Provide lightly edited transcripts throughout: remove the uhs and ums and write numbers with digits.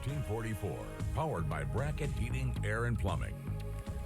1444. Powered by Bracket Heating, Air, and Plumbing.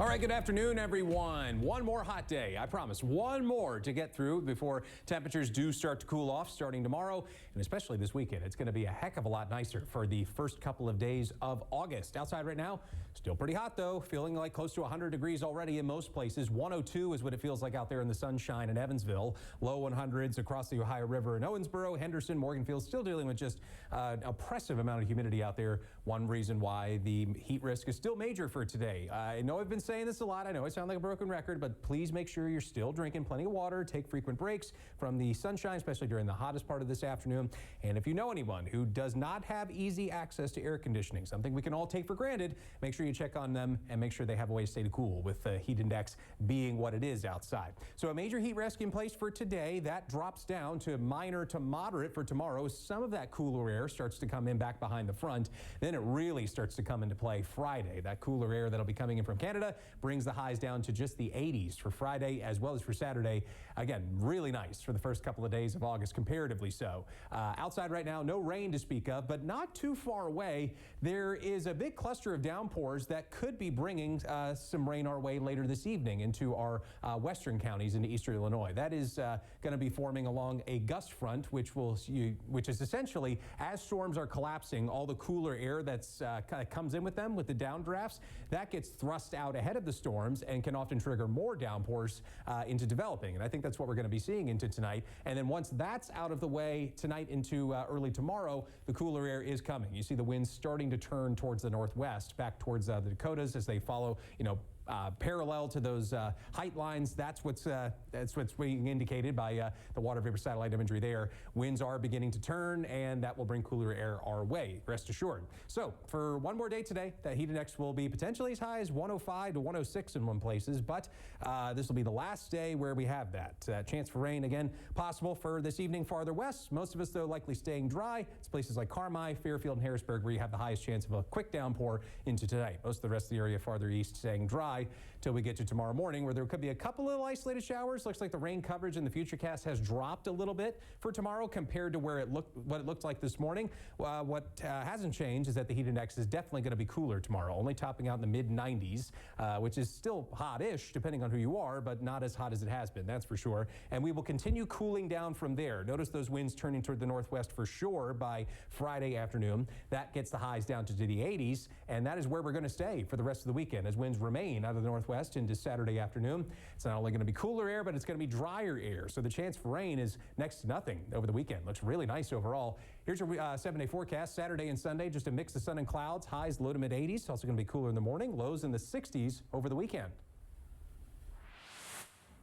All right, good afternoon, everyone. One more hot day, I promise. One more to get through before temperatures do start to cool off starting tomorrow, and especially this weekend. It's going to be a heck of a lot nicer for the first couple of days of August. Outside right now, still pretty hot, though. Feeling like close to 100 degrees already in most places. 102 is what it feels like out there in the sunshine in Evansville. Low 100s across the Ohio River in Owensboro, Henderson, Morganfield. Still dealing with just an oppressive amount of humidity out there. One reason why the heat risk is still major for today. I know I've been saying this a lot. I know I sound like a broken record, but please make sure you're still drinking plenty of water. Take frequent breaks from the sunshine, especially during the hottest part of this afternoon. And if you know anyone who does not have easy access to air conditioning, something we can all take for granted, make sure you check on them and make sure they have a way to stay cool with the heat index being what it is outside. So a major heat risk in place for today. That drops down to minor to moderate for tomorrow. Some of that cooler air starts to come in back behind the front. Then it really starts to come into play Friday. That cooler air that'll be coming in from Canada brings the highs down to just the 80s for Friday as well as for Saturday. Again, really nice for the first couple of days of August, comparatively so. Outside right now, no rain to speak of, but not too far away. There is a big cluster of downpours that could be bringing some rain our way later this evening into our western counties into eastern Illinois. That is going to be forming along a gust front, which is essentially, as storms are collapsing, all the cooler air that's kind of comes in with them with the downdrafts, that gets thrust out ahead of the storms and can often trigger more downpours into developing. And I think that's what we're going to be seeing into tonight. And then once that's out of the way tonight into early tomorrow, the cooler air is coming. You see the winds starting to turn towards the northwest, back towards the Dakotas as they follow, parallel to those height lines. That's what's being indicated by the water vapor satellite imagery there. Winds are beginning to turn, and that will bring cooler air our way, rest assured. So for one more day today, that heat index will be potentially as high as 105 to 106 in one places, but this will be the last day where we have that. Chance for rain, again, possible for this evening farther west. Most of us, though, likely staying dry. It's places like Carmi, Fairfield, and Harrisburg where you have the highest chance of a quick downpour into tonight. Most of the rest of the area farther east staying dry till we get to tomorrow morning, where there could be a couple of isolated showers. Looks like the rain coverage in the Futurecast has dropped a little bit for tomorrow compared to what it looked like this morning. What hasn't changed is that the heat index is definitely going to be cooler tomorrow, only topping out in the mid-90s, which is still hot-ish depending on who you are, but not as hot as it has been, that's for sure. And we will continue cooling down from there. Notice those winds turning toward the northwest for sure by Friday afternoon. That gets the highs down to the 80s, and that is where we're going to stay for the rest of the weekend as winds remain out of the northwest into Saturday afternoon. It's not only going to be cooler air, but it's going to be drier air. So the chance for rain is next to nothing over the weekend. Looks really nice overall. Here's your 7-day forecast. Saturday and Sunday, just a mix of sun and clouds. Highs low to mid 80s. Also going to be cooler in the morning. Lows in the 60s over the weekend.